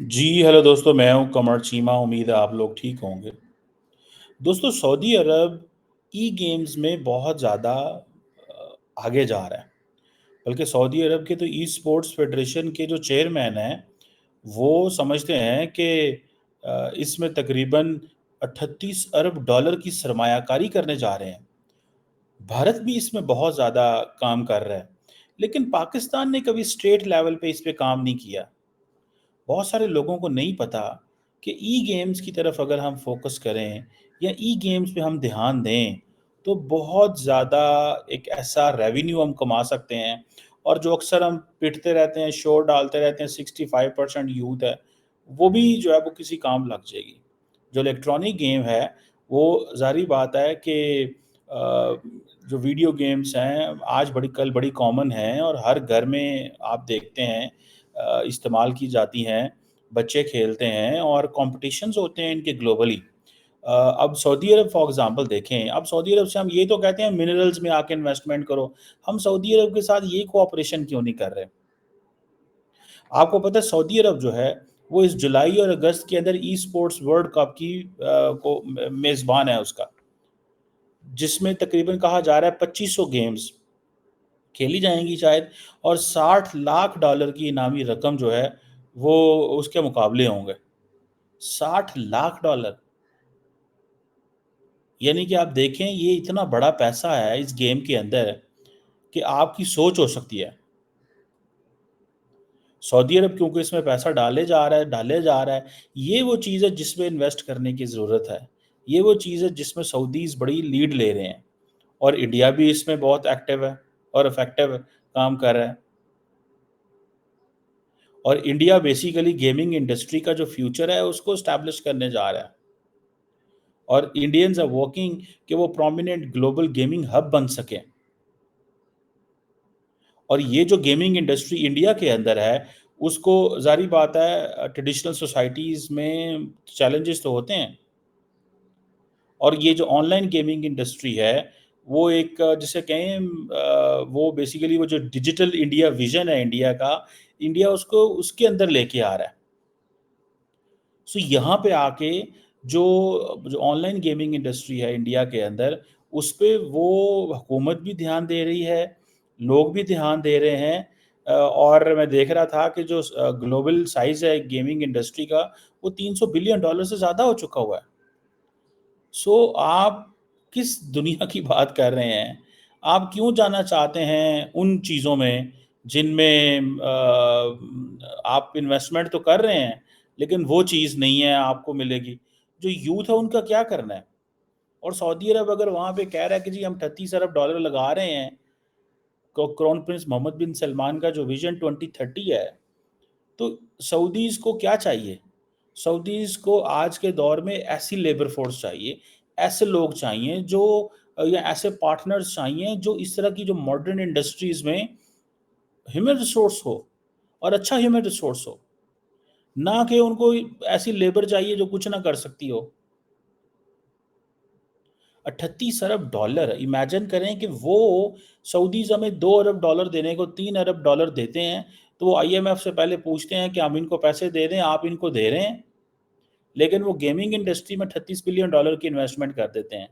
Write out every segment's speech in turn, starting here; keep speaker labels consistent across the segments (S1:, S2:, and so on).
S1: जी, hello दोस्तों, मैं हूँ कमर चीमा, उम्मीद है आप लोग ठीक होंगे। दोस्तों, सऊदी अरब ई-गेम्स में बहुत ज़्यादा आगे जा रहा है। बल्कि सऊदी अरब के तो ई-स्पोर्ट्स फेडरेशन के जो चेयरमैन हैं, वो समझते हैं कि इसमें तकरीबन 38 अरब डॉलर की सरमायाकारी करने जा रहे हैं। भारत भी इसमें बहुत ज़्यादा काम कर रहा है, लेकिन पाकिस्तान ने कभी स्टेट लेवल पे इस पे काम नहीं किया। बहुत सारे लोगों को नहीं पता कि ई गेम्स की तरफ अगर हम फोकस करें या ई गेम्स पे हम ध्यान दें तो बहुत ज़्यादा एक ऐसा रेवेन्यू हम कमा सकते हैं। और जो अक्सर हम पिटते रहते हैं, शोर डालते रहते हैं, 65% यूथ है, वो भी जो है वो किसी काम लग जाएगी। जो इलेक्ट्रॉनिक गेम है, वो ज़ाहिर बात है कि अ, जो वीडियो गेम्स हैं आज बड़ी कल बड़ी कॉमन हैं और हर घर में आप देखते हैं इस्तेमाल की जाती हैं, बच्चे खेलते हैं और कॉम्पिटिशन्स होते हैं इनके ग्लोबली। अब सऊदी अरब फॉर एग्ज़ाम्पल देखें, अब सऊदी अरब से हम ये तो कहते हैं मिनरल्स में आके इन्वेस्टमेंट करो, हम सऊदी अरब के साथ ये कोऑपरेशन क्यों नहीं कर रहे? आपको पता है सऊदी अरब जो है, वो इस जुलाई और अगस्त के अंदर ई-स्पोर्ट्स वर्ल्ड कप की को मेज़बान है उसका, जिसमें तकरीबन कहा जा रहा है 2500 गेम्स खेली जाएँगी शायद और 60 लाख डॉलर की इनामी रकम जो है, वो उसके मुकाबले होंगे। 60 लाख डॉलर! यानी कि आप देखें ये इतना बड़ा पैसा है इस गेम के अंदर कि आपकी सोच हो सकती है। सऊदी अरब क्योंकि इसमें पैसा डाले जा रहा है, ये वो चीज़ है जिसमें इन्वेस्ट करने की ज़रूरत है। ये वो चीज़ है जिसमें सऊदीज़ बड़ी लीड ले रहे हैं और इंडिया भी इसमें बहुत एक्टिव है और इफ़ेक्टिव काम कर रहा है। और इंडिया बेसिकली गेमिंग इंडस्ट्री का जो फ्यूचर है उसको एस्टैब्लिश करने जा रहा है। और इंडियंस आर वर्किंग कि वो प्रोमिनेंट ग्लोबल गेमिंग हब बन सकें। और ये जो गेमिंग इंडस्ट्री इंडिया के अंदर है, उसको ज़ाहिर बात है ट्रेडिशनल सोसाइटीज़ में चैलेंजेस तो होते हैं। और ये जो ऑनलाइन गेमिंग इंडस्ट्री है, वो एक जिसे कहें वो बेसिकली वो जो डिजिटल इंडिया विज़न है इंडिया का, इंडिया उसको उसके अंदर लेके आ रहा है। सो यहाँ पे आके जो जो ऑनलाइन गेमिंग इंडस्ट्री है इंडिया के अंदर, उस पे वो हुकूमत भी ध्यान दे रही है, लोग भी ध्यान दे रहे हैं। और मैं देख रहा था कि जो ग्लोबल साइज़ है गेमिंग इंडस्ट्री का, वो $300 बिलियन से ज़्यादा हो चुका हुआ है। सो आप किस दुनिया की बात कर रहे हैं? आप क्यों जाना चाहते हैं उन चीज़ों में जिनमें आप इन्वेस्टमेंट तो कर रहे हैं, लेकिन वो चीज़ नहीं है आपको मिलेगी। जो यूथ है उनका क्या करना है? और सऊदी अरब अगर वहाँ पे कह रहा है कि जी हम 38 अरब डॉलर लगा रहे हैं, क्राउन प्रिंस मोहम्मद बिन सलमान का जो विज़न 2030 है, तो सऊदीज़ को क्या चाहिए? सऊदीज़ को आज के दौर में ऐसी लेबर फ़ोर्स चाहिए, ऐसे लोग चाहिए जो या ऐसे पार्टनर्स चाहिए जो इस तरह की जो मॉडर्न इंडस्ट्रीज़ में ह्यूमन रिसोर्स हो और अच्छा ह्यूमन रिसोर्स हो। ना कि उनको ऐसी लेबर चाहिए जो कुछ ना कर सकती हो। 38 अरब डॉलर इमेजिन करें कि वो सऊदीज़ हमें 2 अरब डॉलर देने को 3 अरब डॉलर देते हैं, तो वो आईएमएफ से पहले पूछते हैं कि हम इनको पैसे दे दें, आप इनको दे रहे हैं? लेकिन वो गेमिंग इंडस्ट्री में 38 बिलियन डॉलर की इन्वेस्टमेंट कर देते हैं।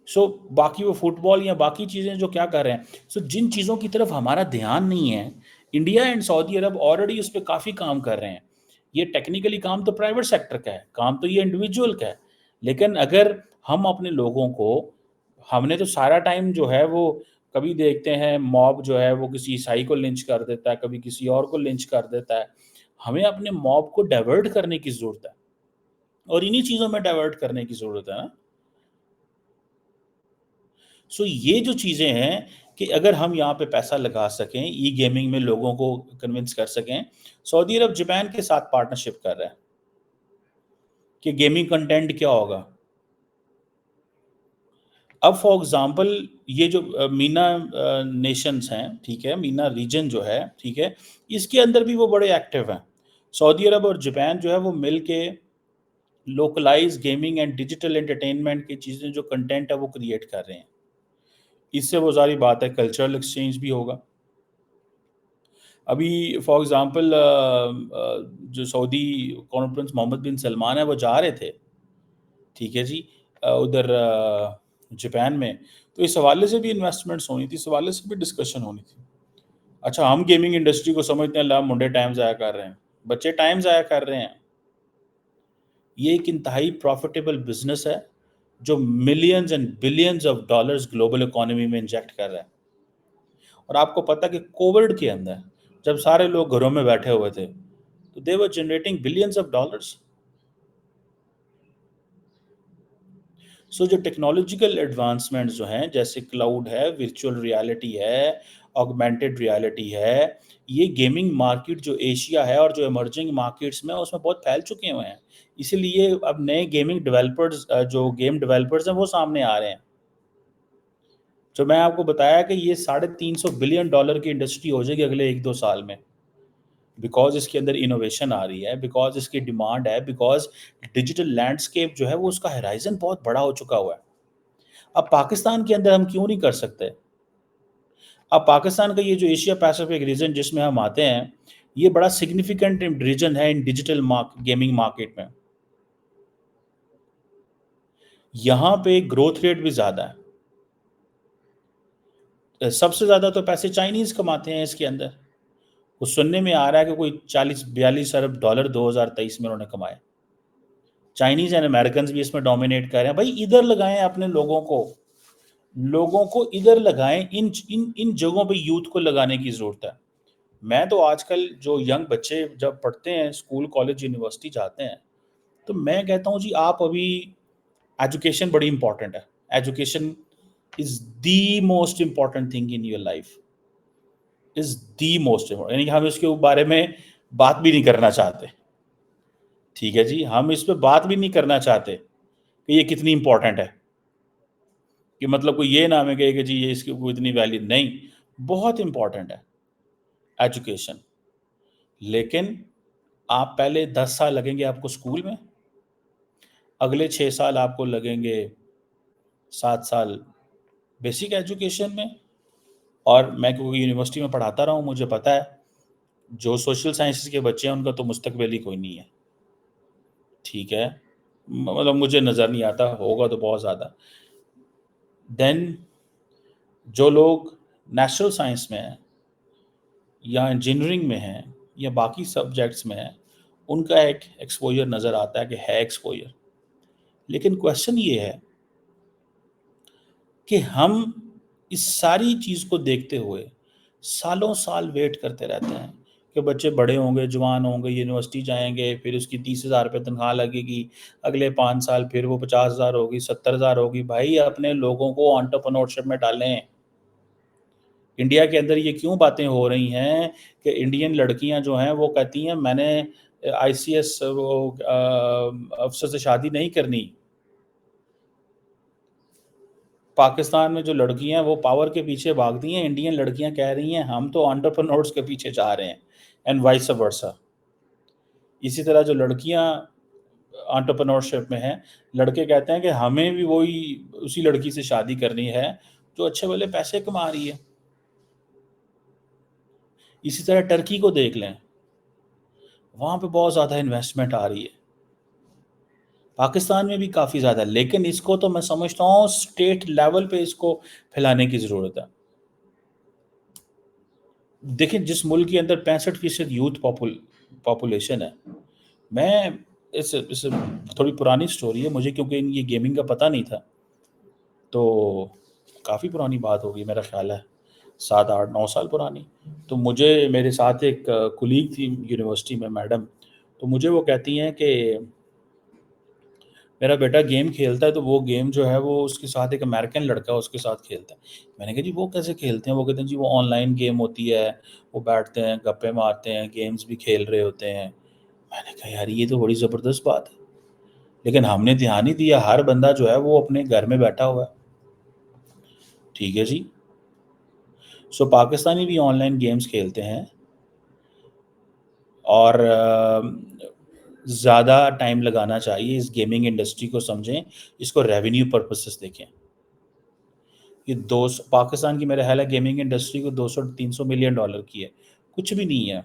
S1: सो बाकी वो फुटबॉल या बाकी चीज़ें जो क्या कर रहे हैं, सो जिन चीज़ों की तरफ हमारा ध्यान नहीं है, India and Saudi Arab already उस पे काफ़ी काम कर रहे हैं। ये टेक्निकली काम तो प्राइवेट सेक्टर का है, काम तो ये इंडिविजुअल का है। लेकिन अगर हम अपने लोगों को हमने तो सारा टाइम जो है वो कभी देखते हैं मॉब जो है वो किसी ईसाई को लिंच कर देता है, कभी किसी और को लिंच कर देता है। हमें अपने मॉब को डाइवर्ट करने की ज़रूरत है और इन्हीं चीज़ों में डाइवर्ट करने की ज़रूरत है ना। सो ये जो चीज़ें हैं कि अगर हम यहाँ पे पैसा लगा सकें, ई-गेमिंग में लोगों को कन्विंस कर सकें, सऊदी अरब जापान के साथ पार्टनरशिप कर रहा है कि गेमिंग कंटेंट क्या होगा। अब फॉर एग्ज़ाम्पल ये जो मीना नेशंस हैं, ठीक है? मीना रीजन जो है, ठीक है? इसके अंदर भी वो बड़े एक्टिव हैं। सऊदी अरब और जापान जो है वो मिल के लोकलाइज़ गेमिंग एंड डिजिटल एंटरटेनमेंट की चीज़ें जो कंटेंट है वो क्रिएट कर रहे हैं। इससे वो ज़ाहिर बात है कल्चरल एक्सचेंज भी होगा। अभी फॉर एग्ज़ाम्पल जो सऊदी क्राउन प्रिंस मोहम्मद बिन सलमान है, वो जा रहे थे, ठीक है जी, उधर जापान में, तो इस हवाले से भी इन्वेस्टमेंट्स होनी थी, इस हवाले से भी डिस्कशन होनी थी। अच्छा, हम गेमिंग इंडस्ट्री को समझते हैं, ला मुंडे टाइम ज़ाया कर रहे हैं। बच्चे टाइम ज़ाया कर रहे हैं। ये एक इंतहाई प्रॉफिटेबल बिज़नेस है, जो millions and billions of dollars global economy में इंजेक्ट कर रहा है। और आपको पता है कि कोविड के अंदर जब सारे लोग घरों में बैठे हुए थे, तो दे वर जनरेटिंग बिलियंस ऑफ डॉलर्स। सो जो टेक्नोलॉजिकल एडवांसमेंट्स जो हैं, जैसे क्लाउड है, वर्चुअल रियलिटी है, ऑगमेंटेड रियलिटी है, ये गेमिंग मार्केट जो एशिया है और जो इमर्जिंग मार्केट्स में उसमें बहुत फैल चुके हुए हैं। इसीलिए अब नए गेमिंग डेवलपर्स जो गेम डेवलपर्स हैं वो सामने आ रहे हैं। जो मैं आपको बताया कि ये $350 बिलियन की इंडस्ट्री हो जाएगी अगले 1-2 साल में। बिकॉज़ इसके अंदर इनोवेशन आ रही है, बिकॉज़ इसकी डिमांड है, बिकॉज़ डिजिटल लैंडस्केप जो है वो उसका होराइज़न बहुत बड़ा हो चुका हुआ है। अब पाकिस्तान के अंदर हम क्यों नहीं कर सकते? अब पाकिस्तान का ये जो एशिया पैसिफिक रीजन जिसमें हम आते हैं, ये बड़ा सिग्निफिकेंट रीजन है इन डिजिटल गेमिंग मार्केट में। यहाँ पे ग्रोथ रेट भी ज़्यादा है। सबसे ज़्यादा तो पैसे चाइनीज़ कमाते हैं इसके अंदर। वो सुनने में आ रहा है कि कोई 40-42 अरब डॉलर 2023 में उन्होंने कमाए। चाइनीज़ एंड अमेरिकन्स भी इसमें डोमिनेट कर रहे हैं। भाई इधर लगाएँ अपने लोगों को। लोगों को इधर लगाएँ, इन इन इन जगहों पे यूथ को लगाने की ज़रूरत है। मैं तो आजकल जो यंग बच्चे जब पढ़ते हैं, स्कूल, कॉलेज, यूनिवर्सिटी जाते हैं, तो मैं कहता हूँ जी आप अभी एजुकेशन बड़ी इम्पोर्टेंट है। Education is the most important thing in your life, is the most important, यानी कि हम इसके बारे में बात भी नहीं करना चाहते। ठीक है जी, हम इस पे बात भी नहीं करना चाहते कि ये कितनी इम्पोर्टेंट है। कि मतलब कोई ये ना हमें कहे कि जी ये इसकी कोई इतनी वैल्यू नहीं, बहुत इम्पोर्टेंट है एजुकेशन। लेकिन आप पहले 10 साल लगेंगे आपको स्कूल में, अगले 6 साल आपको लगेंगे 7 साल बेसिक एजुकेशन में। और मैं क्योंकि यूनिवर्सिटी में पढ़ाता रहा हूँ, मुझे पता है, जो सोशल साइंसेज़ के बच्चे हैं उनका तो मुस्तकबिल ही कोई नहीं है, ठीक है? मतलब मुझे नज़र नहीं आता, होगा तो बहुत ज़्यादा। देन जो लोग नेचुरल साइंस में हैं या इंजीनियरिंग में हैं या बाकी सब्जेक्ट्स में हैं, उनका एक एक्सपोज़र नज़र आता है कि है एक्सपोज़र। लेकिन क्वेश्चन ये है कि हम इस सारी चीज़ को देखते हुए सालों-साल वेट करते रहते हैं कि बच्चे बड़े होंगे, जवान होंगे, यूनिवर्सिटी जाएँगे, फिर उसकी 30,000 रुपए तनख्वाह लगेगी, अगले 5 साल फिर वो 50,000 होगी, 70,000 होगी। भाई अपने लोगों को एंटरप्रेन्योरशिप में डालें। इंडिया के अंदर ये क्यों बातें हो रही हैं कि इंडियन लड़कियां जो हैं वो कहती हैं मैंने आईसीएस अफसर से शादी नहीं करनी। पाकिस्तान में जो लड़कियां हैं वो पावर के पीछे भागती हैं, इंडियन लड़कियां कह रही हैं हम तो एंटरप्रेन्योर्स के पीछे जा रहे हैं, एंड वाइस वर्सा। इसी तरह जो लड़कियां एंटरप्रेन्योरशिप में हैं, लड़के कहते हैं कि हमें भी वही उसी लड़की से शादी करनी है जो अच्छे वाले पैसे कमा रही है। इसी तरह टर्की को देख लें, वहाँ पे बहुत ज़्यादा इन्वेस्टमेंट आ रही है। पाकिस्तान में भी काफ़ी ज़्यादा है, लेकिन इसको तो मैं समझता हूँ स्टेट लेवल पे इसको फैलाने की ज़रूरत है। देखिए, जिस मुल्क के अंदर 65% यूथ पॉपुलेशन है, मैं इस थोड़ी पुरानी स्टोरी है मुझे, क्योंकि ये गेमिंग का पता नहीं था, तो काफ़ी पुरानी बात होगी, मेरा ख़्याल है 7, 8, 9 साल पुरानी। तो मुझे मेरे साथ एक कोलीग थी यूनिवर्सिटी में, मैडम, तो मुझे वो कहती हैं कि मेरा बेटा गेम खेलता है, तो वो गेम जो है वो उसके साथ एक अमेरिकन लड़का उसके साथ खेलता है। मैंने कहा जी वो कैसे खेलते हैं? वो कहते हैं जी वो ऑनलाइन गेम होती है, वो बैठते हैं, गप्पे मारते हैं, गेम्स भी खेल रहे होते हैं। मैंने कहा यार ये तो बड़ी ज़बरदस्त बात है। लेकिन हमने ध्यान नहीं दिया, हर बंदा जो है वो अपने घर में बैठा हुआ है। ठीक है जी। सो पाकिस्तानी भी ऑनलाइन गेम्स खेलते हैं और ज़्यादा टाइम लगाना चाहिए इस गेमिंग इंडस्ट्री को समझें, इसको रेवेन्यू पर्पसेस देखें। ये 200 पाकिस्तान की मेरा ख़्याल है गेमिंग इंडस्ट्री को 200-300 मिलियन डॉलर की है। कुछ भी नहीं है।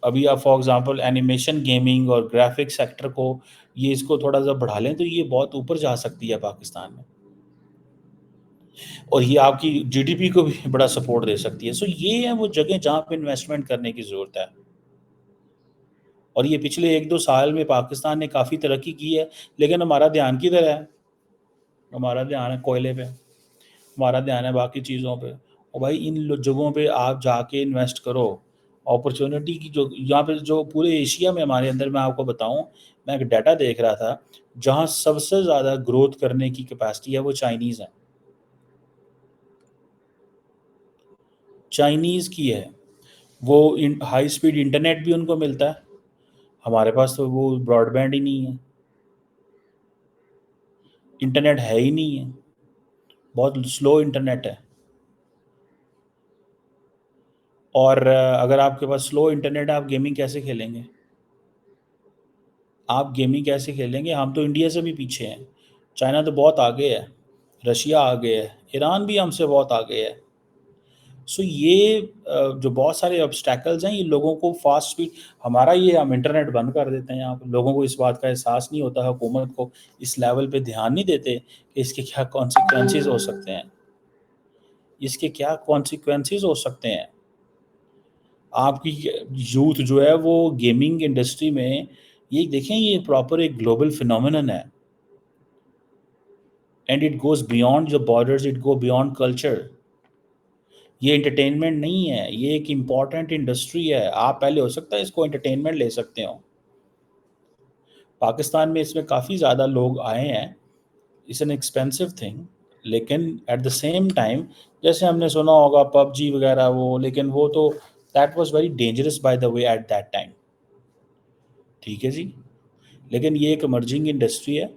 S1: अभी आप फॉर एग्जांपल एनिमेशन, गेमिंग और ग्राफिक्स सेक्टर को, ये इसको थोड़ा सा बढ़ा लें तो ये बहुत ऊपर जा सकती है पाकिस्तान में, और ये आपकी जीडीपी को भी बड़ा सपोर्ट दे सकती है। सो ये है वो जगह जहाँ पे इन्वेस्टमेंट करने की ज़रूरत है। और ये पिछले 1-2 साल में पाकिस्तान ने काफ़ी तरक्की की है, लेकिन हमारा ध्यान किधर है? हमारा ध्यान है कोयले पे, हमारा ध्यान है बाकी चीज़ों पे। और भाई इन जगहों पे आप जाके इन्वेस्ट करो। अपॉर्चुनिटी की जो यहाँ पे जो पूरे एशिया में हमारे अंदर, मैं आपको बताऊँ, मैं एक डाटा देख रहा था, जहाँ सबसे ज़्यादा ग्रोथ करने की कैपेसिटी है वो चाइनीज़ है। चाइनीज़ की है। वो हाई स्पीड इंटरनेट भी उनको मिलता है, हमारे पास तो वो ब्रॉडबैंड ही नहीं है, इंटरनेट है ही नहीं है, बहुत स्लो इंटरनेट है। और अगर आपके पास स्लो इंटरनेट है, आप गेमिंग कैसे खेलेंगे? आप गेमिंग कैसे खेलेंगे? हम तो इंडिया से भी पीछे हैं, चाइना तो बहुत आगे है, रशिया आगे है, ईरान भी हमसे बहुत आगे है। सो ये जो बहुत सारे ऑब्स्टैकल्स हैं, ये लोगों को फास्ट स्पीड, हमारा ये हम इंटरनेट बंद कर देते हैं यहाँ पे, लोगों को इस बात का एहसास नहीं होता, हुकूमत को इस लेवल पे ध्यान नहीं देते कि इसके क्या कॉन्सिक्वेंसेस हो सकते हैं, इसके क्या कॉन्सिक्वेंसेस हो सकते हैं। आपकी यूथ जो है वो गेमिंग इंडस्ट्री में, ये देखें, ये प्रॉपर एक ग्लोबल फिनोमिनन है, and it goes beyond the borders, it go beyond culture. ये एंटरटेनमेंट नहीं है, ये एक इम्पॉर्टेंट इंडस्ट्री है। आप पहले हो सकता है इसको एंटरटेनमेंट ले सकते हो। पाकिस्तान में इसमें काफ़ी ज़्यादा लोग आए हैं, इट्स एन एक्सपेंसिव थिंग, लेकिन एट द सेम टाइम, जैसे हमने सुना होगा पबजी वगैरह वो, लेकिन वो तो that was very dangerous by the way at that time. ठीक है जी, लेकिन ये एक इमर्जिंग इंडस्ट्री है।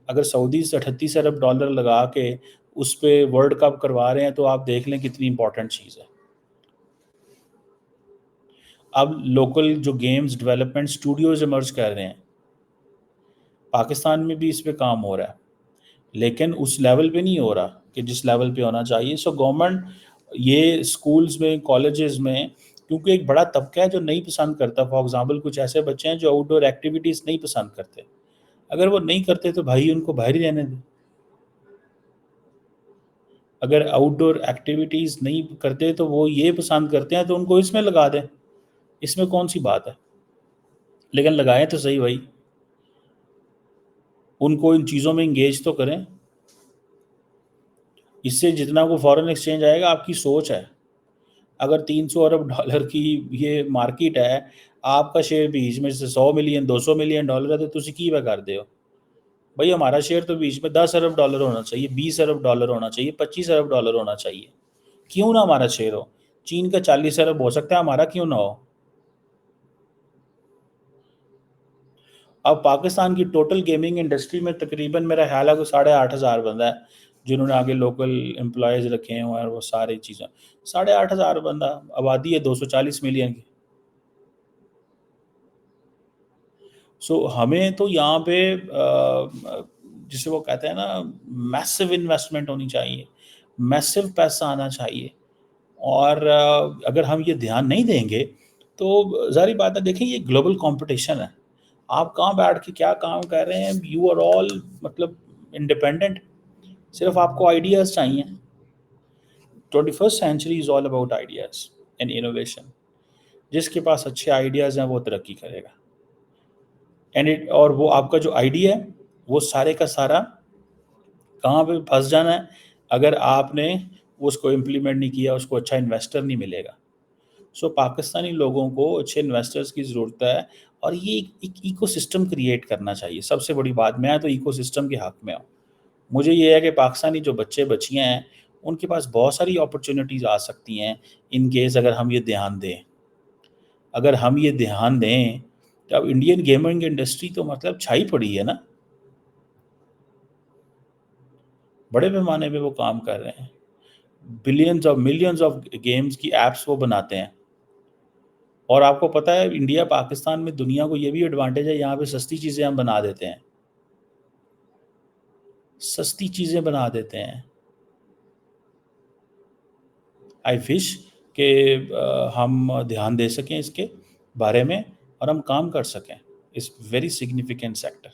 S1: अगर सऊदी से 38 अरब डॉलर लगा के उस पे वर्ल्ड कप करवा रहे हैं, तो आप देख लें कितनी इंपॉर्टेंट चीज़ है। अब लोकल जो गेम्स डेवलपमेंट स्टूडियोज इमर्ज कर रहे हैं, पाकिस्तान में भी इस पे काम हो रहा है, लेकिन उस लेवल पे नहीं हो रहा कि जिस लेवल पे होना चाहिए। सो गवर्नमेंट ये स्कूल्स में, कॉलेजेस में, क्योंकि एक बड़ा तबका है जो नहीं पसंद करता, फॉर एग्जांपल कुछ ऐसे बच्चे हैं जो आउटडोर एक्टिविटीज़ नहीं पसंद करते, अगर वो नहीं करते तो भाई उनको बाहर ही रहने दें। अगर आउटडोर एक्टिविटीज़ नहीं करते तो वो ये पसंद करते हैं, तो उनको इसमें लगा दें, इसमें कौन सी बात है, लेकिन लगाएं तो सही भाई, उनको इन चीज़ों में इंगेज तो करें। इससे जितना वो फॉरेन एक्सचेंज आएगा, आपकी सोच है। अगर 300 अरब डॉलर की ये मार्केट है, आपका शेयर बीच में से 100 मिलियन 200 मिलियन डॉलर है, तो तुसी की वा करते हो भाई? हमारा शेयर तो बीच में 10 अरब डॉलर होना चाहिए, 20 अरब डॉलर होना चाहिए, 25 अरब डॉलर होना चाहिए। क्यों ना हमारा शेयर हो? चीन का 40 अरब हो सकता है, हमारा क्यों ना हो? अब पाकिस्तान की टोटल गेमिंग इंडस्ट्री में तकरीबन मेरा ख्याल है कि 8,500 बंदा है, जिन्होंने आगे लोकल एम्प्लॉयज़ रखे हैं, और वो सारी चीज़ें, 8,500 बंदा, आबादी है 240 मिलियन की। सो हमें तो यहाँ पे जिसे वो कहते हैं ना, मैसिव इन्वेस्टमेंट होनी चाहिए, मैसिव पैसा आना चाहिए। और अगर हम ये ध्यान नहीं देंगे, तो ज़ाहिर बात है, देखिए ये ग्लोबल कंपटीशन है। आप कहाँ बैठ के क्या काम कर रहे हैं, यू आर ऑल मतलब इंडिपेंडेंट, सिर्फ आपको आइडियाज़ चाहिए। 21st century is all about ideas and innovation. जिसके पास अच्छे आइडियाज़ हैं वो तरक्की करेगा, एंड इट, और वो आपका जो आइडिया है वो सारे का सारा कहाँ पे फंस जाना है, अगर आपने उसको इम्प्लीमेंट नहीं किया, उसको अच्छा इन्वेस्टर नहीं मिलेगा। सो पाकिस्तानी लोगों को अच्छे इन्वेस्टर्स की ज़रूरत है, और ये एक इकोसिस्टम क्रिएट करना चाहिए। सबसे बड़ी बात, मैं तो इकोसिस्टम के हक़ में हूँ। मुझे ये है कि पाकिस्तानी जो बच्चे बच्चियाँ हैं, उनके पास बहुत सारी अपॉर्च्युनिटीज़ आ सकती हैं, इन केस अगर हम ये ध्यान दें। अगर हम ये ध्यान दें, तो अब इंडियन गेमिंग इंडस्ट्री तो मतलब छाई पड़ी है ना, बड़े पैमाने पे वो काम कर रहे हैं। Billions of millions of games की ऐप्स वो बनाते हैं। और आपको पता है, इंडिया पाकिस्तान में दुनिया को ये भी एडवांटेज है, यहाँ पे सस्ती चीज़ें हम बना देते हैं, सस्ती चीज़ें बना देते हैं। आई विश कि हम ध्यान दे सकें इसके बारे में और हम काम कर सकें इस वेरी सिग्निफिकेंट सेक्टर।